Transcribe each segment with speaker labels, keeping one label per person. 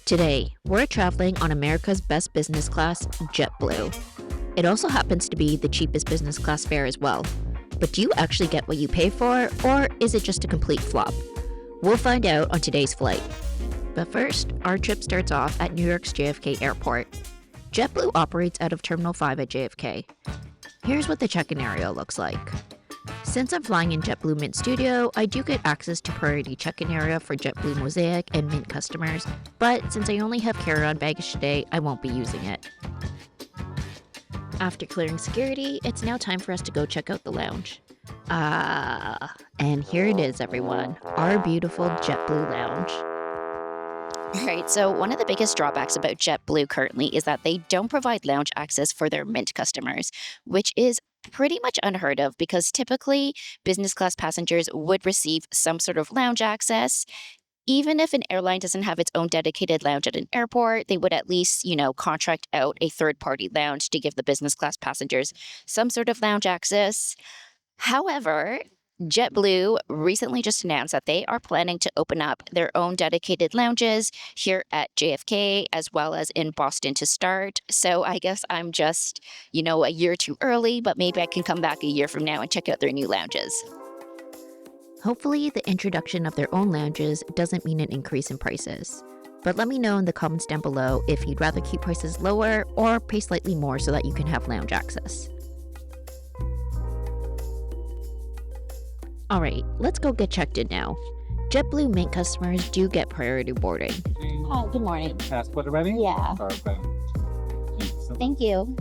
Speaker 1: Today, we're traveling on America's best business class, JetBlue. It also happens to be the cheapest business class fare as well. But do you actually get what you pay for, or is it just a complete flop? We'll find out on today's flight. But first, our trip starts off at New York's JFK Airport. JetBlue operates out of Terminal 5 at JFK. Here's what the check-in area looks like. Since I'm flying in JetBlue Mint Studio, I do get access to priority check-in area for JetBlue Mosaic and Mint customers, but since I only have carry-on baggage today, I won't be using it. After clearing security, it's now time for us to go check out the lounge. And here it is, everyone, our beautiful JetBlue lounge.
Speaker 2: All right, so one of the biggest drawbacks about JetBlue currently is that they don't provide lounge access for their Mint customers, which is pretty much unheard of because typically business class passengers would receive some sort of lounge access. Even if an airline doesn't have its own dedicated lounge at an airport, they would at least, contract out a third-party lounge to give the business class passengers some sort of lounge access. However, JetBlue recently just announced that they are planning to open up their own dedicated lounges here at JFK as well as in Boston to start. So I guess I'm just, a year too early, but maybe I can come back a year from now and check out their new lounges.
Speaker 1: Hopefully, the introduction of their own lounges doesn't mean an increase in prices. But let me know in the comments down below if you'd rather keep prices lower or pay slightly more so that you can have lounge access. Alright, let's go get checked in now. JetBlue Mint customers do get priority boarding.
Speaker 2: Hi, good morning.
Speaker 3: Passport ready?
Speaker 2: Yeah.
Speaker 3: Perfect.
Speaker 2: Thank you.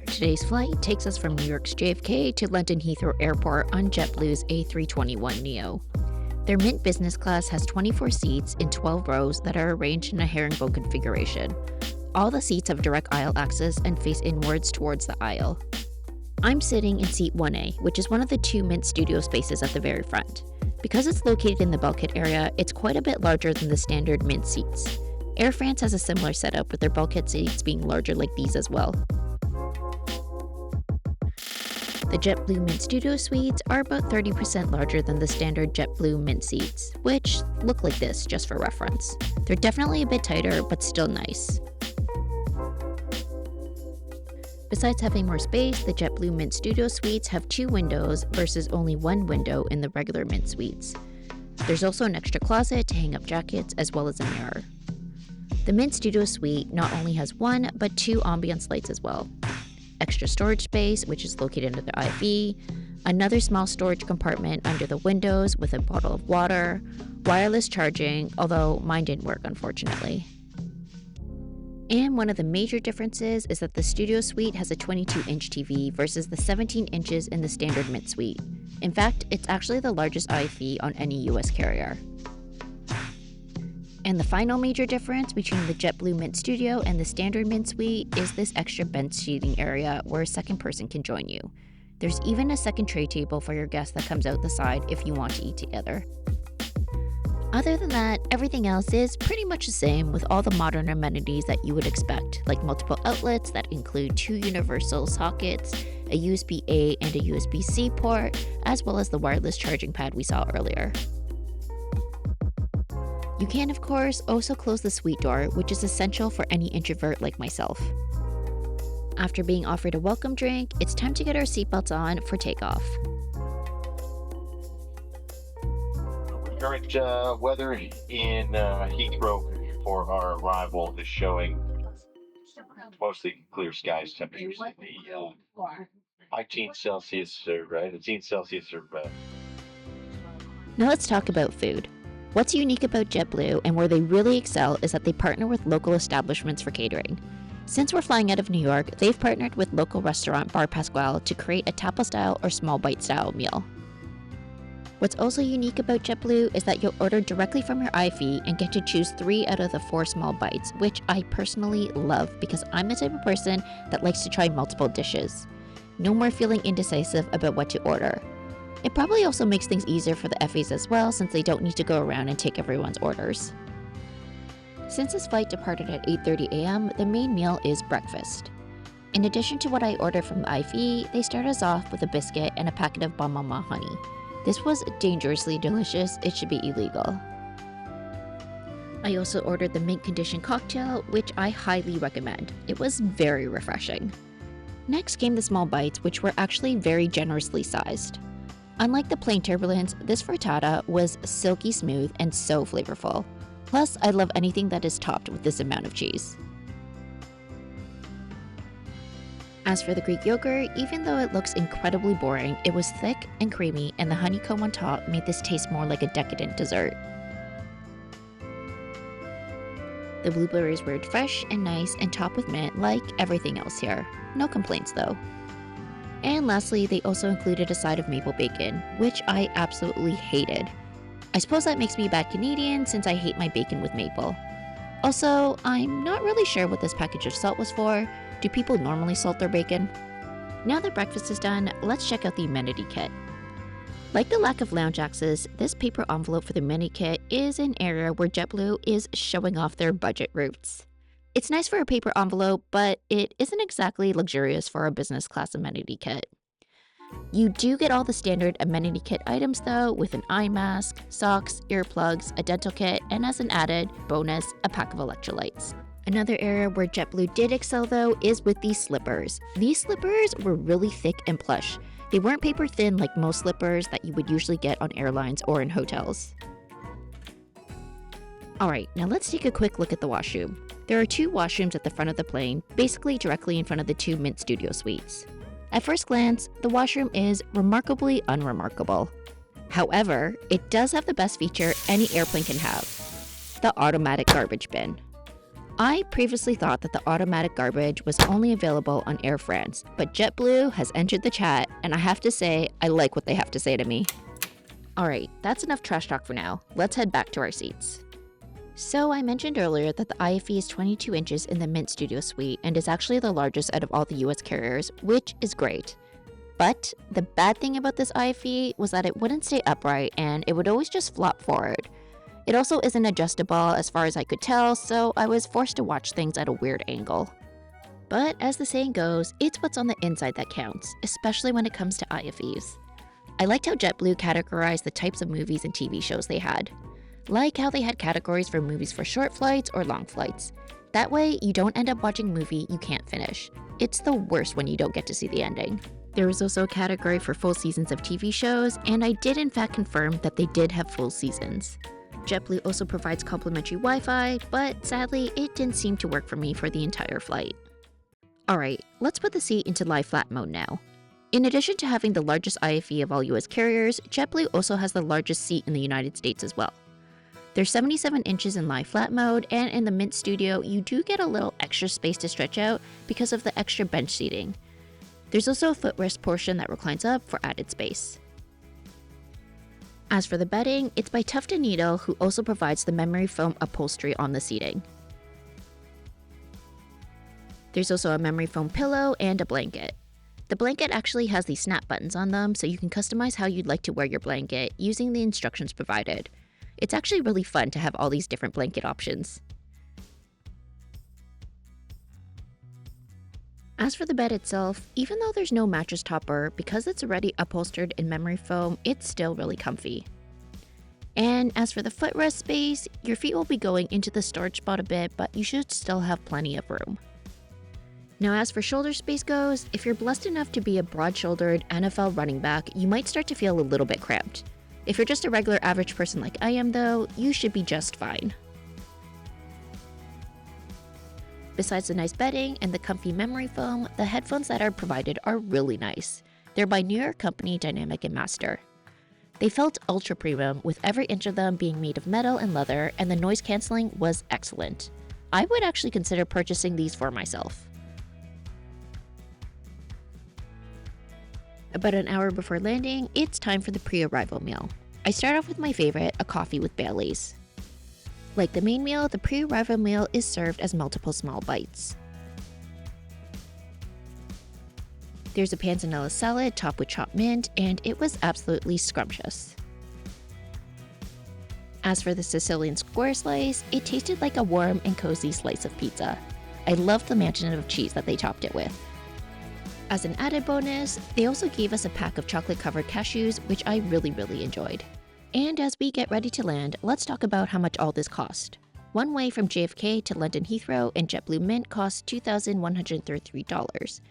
Speaker 1: Today's flight takes us from New York's JFK to London Heathrow Airport on JetBlue's A321neo. Their Mint business class has 24 seats in 12 rows that are arranged in a herringbone configuration. All the seats have direct aisle access and face inwards towards the aisle. I'm sitting in seat 1A, which is one of the two Mint studio spaces at the very front. Because it's located in the bulkhead area, it's quite a bit larger than the standard Mint seats. Air France has a similar setup with their bulkhead seats being larger like these as well. The JetBlue Mint Studio suites are about 30% larger than the standard JetBlue Mint seats, which look like this just for reference. They're definitely a bit tighter, but still nice. Besides having more space, the JetBlue Mint Studio suites have 2 windows versus only 1 window in the regular Mint suites. There's also an extra closet to hang up jackets as well as a mirror. The Mint Studio suite not only has 1, but 2 ambiance lights as well. Extra storage space, which is located under the IFE, another small storage compartment under the windows with a bottle of water, wireless charging, although mine didn't work unfortunately. And one of the major differences is that the Studio Suite has a 22-inch TV versus the 17 inches in the standard Mint Suite. In fact, it's actually the largest IFE on any US carrier. And the final major difference between the JetBlue Mint Studio and the standard Mint Suite is this extra bench seating area where a second person can join you. There's even a second tray table for your guests that comes out the side if you want to eat together. Other than that, everything else is pretty much the same with all the modern amenities that you would expect, like multiple outlets that include 2 universal sockets, a USB-A and a USB-C port, as well as the wireless charging pad we saw earlier. You can, of course, also close the suite door, which is essential for any introvert like myself. After being offered a welcome drink, it's time to get our seatbelts on for takeoff.
Speaker 4: Current weather in Heathrow for our arrival is showing mostly clear skies. Temperatures in the high teens Celsius or teens Celsius or
Speaker 1: Now let's talk about food. What's unique about JetBlue and where they really excel is that they partner with local establishments for catering. Since we're flying out of New York, they've partnered with local restaurant Bar Pasquale to create a tapa-style or small bite-style meal. What's also unique about JetBlue is that you'll order directly from your IFE and get to choose 3 out of the 4 small bites, which I personally love because I'm the type of person that likes to try multiple dishes. No more feeling indecisive about what to order. It probably also makes things easier for the FAs as well since they don't need to go around and take everyone's orders. Since this flight departed at 8:30 a.m., the main meal is breakfast. In addition to what I ordered from the IFE, they start us off with a biscuit and a packet of Bon Maman honey. This was dangerously delicious. It should be illegal. I also ordered the mint condition cocktail, which I highly recommend. It was very refreshing. Next came the small bites, which were actually very generously sized. Unlike the plain turbulence, this frittata was silky smooth and so flavorful. Plus, I love anything that is topped with this amount of cheese. As for the Greek yogurt, even though it looks incredibly boring, it was thick and creamy, and the honeycomb on top made this taste more like a decadent dessert. The blueberries were fresh and nice and topped with mint like everything else here. No complaints though. And lastly, they also included a side of maple bacon, which I absolutely hated. I suppose that makes me a bad Canadian since I hate my bacon with maple. Also, I'm not really sure what this package of salt was for. Do people normally salt their bacon? Now that breakfast is done, let's check out the amenity kit. Like the lack of lounge access, this paper envelope for the amenity kit is an area where JetBlue is showing off their budget roots. It's nice for a paper envelope, but it isn't exactly luxurious for a business class amenity kit. You do get all the standard amenity kit items though, with an eye mask, socks, earplugs, a dental kit, and as an added bonus, a pack of electrolytes. Another area where JetBlue did excel though is with these slippers. These slippers were really thick and plush. They weren't paper thin like most slippers that you would usually get on airlines or in hotels. Alright, now let's take a quick look at the washroom. There are 2 washrooms at the front of the plane, basically directly in front of the 2 Mint Studio suites. At first glance, the washroom is remarkably unremarkable. However, it does have the best feature any airplane can have: the automatic garbage bin. I previously thought that the automatic garbage was only available on Air France, but JetBlue has entered the chat, and I have to say, I like what they have to say to me. Alright, that's enough trash talk for now. Let's head back to our seats. So I mentioned earlier that the IFE is 22 inches in the Mint Studio Suite and is actually the largest out of all the US carriers, which is great. But the bad thing about this IFE was that it wouldn't stay upright and it would always just flop forward. It also isn't adjustable as far as I could tell, so I was forced to watch things at a weird angle. But as the saying goes, it's what's on the inside that counts, especially when it comes to IFEs. I liked how JetBlue categorized the types of movies and TV shows they had. Like how they had categories for movies for short flights or long flights. That way, you don't end up watching a movie you can't finish. It's the worst when you don't get to see the ending. There was also a category for full seasons of TV shows, and I did in fact confirm that they did have full seasons. JetBlue also provides complimentary Wi-Fi, but sadly, it didn't seem to work for me for the entire flight. Alright, let's put the seat into lie flat mode now. In addition to having the largest IFE of all US carriers, JetBlue also has the largest seat in the United States as well. There's 77 inches in lie flat mode, and in the Mint Studio, you do get a little extra space to stretch out because of the extra bench seating. There's also a footrest portion that reclines up for added space. As for the bedding, it's by Tuft & Needle, who also provides the memory foam upholstery on the seating. There's also a memory foam pillow and a blanket. The blanket actually has these snap buttons on them, so you can customize how you'd like to wear your blanket using the instructions provided. It's actually really fun to have all these different blanket options. As for the bed itself, even though there's no mattress topper, because it's already upholstered in memory foam, it's still really comfy. And as for the footrest space, your feet will be going into the storage spot a bit, but you should still have plenty of room. Now as for shoulder space goes, if you're blessed enough to be a broad-shouldered NFL running back, you might start to feel a little bit cramped. If you're just a regular average person like I am though, you should be just fine. Besides the nice bedding and the comfy memory foam, the headphones that are provided are really nice. They're by New York company Dynamic and Master. They felt ultra premium, with every inch of them being made of metal and leather, and the noise cancelling was excellent. I would actually consider purchasing these for myself. About an hour before landing, it's time for the pre-arrival meal. I start off with my favorite, a coffee with Baileys. Like the main meal, the pre-arrival meal is served as multiple small bites. There's a panzanella salad topped with chopped mint, and it was absolutely scrumptious. As for the Sicilian square slice, it tasted like a warm and cozy slice of pizza. I loved the mansion of cheese that they topped it with. As an added bonus, they also gave us a pack of chocolate-covered cashews, which I really enjoyed. And as we get ready to land, let's talk about how much all this cost. One way from JFK to London Heathrow in JetBlue Mint costs $2,133.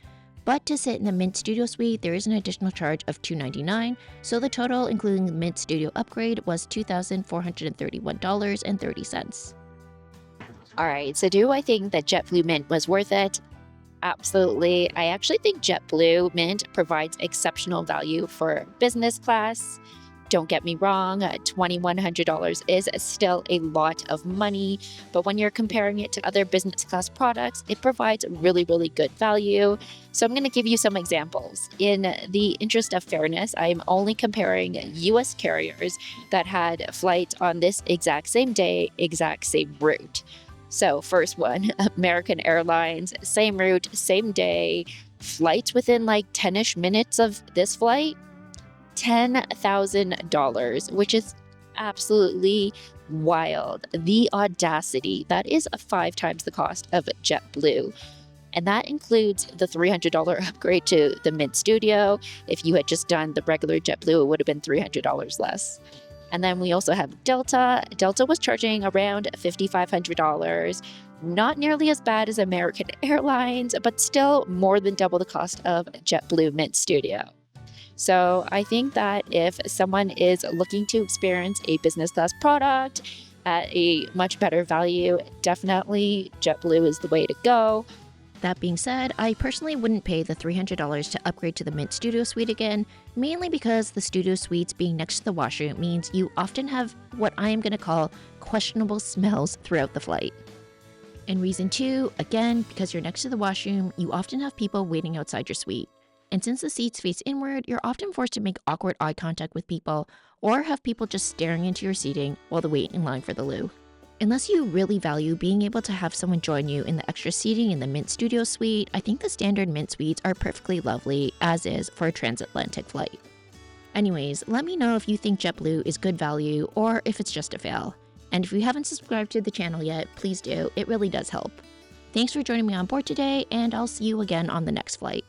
Speaker 1: But to sit in the Mint Studio Suite, there is an additional charge of $299, so the total, including the Mint Studio upgrade, was $2,431.30.
Speaker 2: All right, so do I think that JetBlue Mint was worth it? Absolutely. I actually think JetBlue Mint provides exceptional value for business class. Don't get me wrong, $2,100 is still a lot of money, but when you're comparing it to other business class products, it provides really good value. So I'm going to give you some examples. In the interest of fairness, I'm only comparing US carriers that had flights on this exact same day, exact same route. So first one, American Airlines, same route, same day, flights within like 10-ish minutes of this flight, $10,000, which is absolutely wild. The audacity, that is 5 times the cost of JetBlue. And that includes the $300 upgrade to the Mint Studio. If you had just done the regular JetBlue, it would have been $300 less. And then we also have Delta. Delta was charging around $5,500. Not nearly as bad as American Airlines, but still more than double the cost of JetBlue Mint Studio. So I think that if someone is looking to experience a business class product at a much better value, definitely JetBlue is the way to go.
Speaker 1: That being said, I personally wouldn't pay the $300 to upgrade to the Mint Studio Suite again, mainly because the Studio Suites being next to the washroom means you often have what I am going to call questionable smells throughout the flight. And reason 2, again, because you're next to the washroom, you often have people waiting outside your suite. And since the seats face inward, you're often forced to make awkward eye contact with people or have people just staring into your seating while they wait in line for the loo. Unless you really value being able to have someone join you in the extra seating in the Mint Studio Suite, I think the standard Mint Suites are perfectly lovely, as is for a transatlantic flight. Anyways, let me know if you think JetBlue is good value or if it's just a fail. And if you haven't subscribed to the channel yet, please do, it really does help. Thanks for joining me on board today, and I'll see you again on the next flight.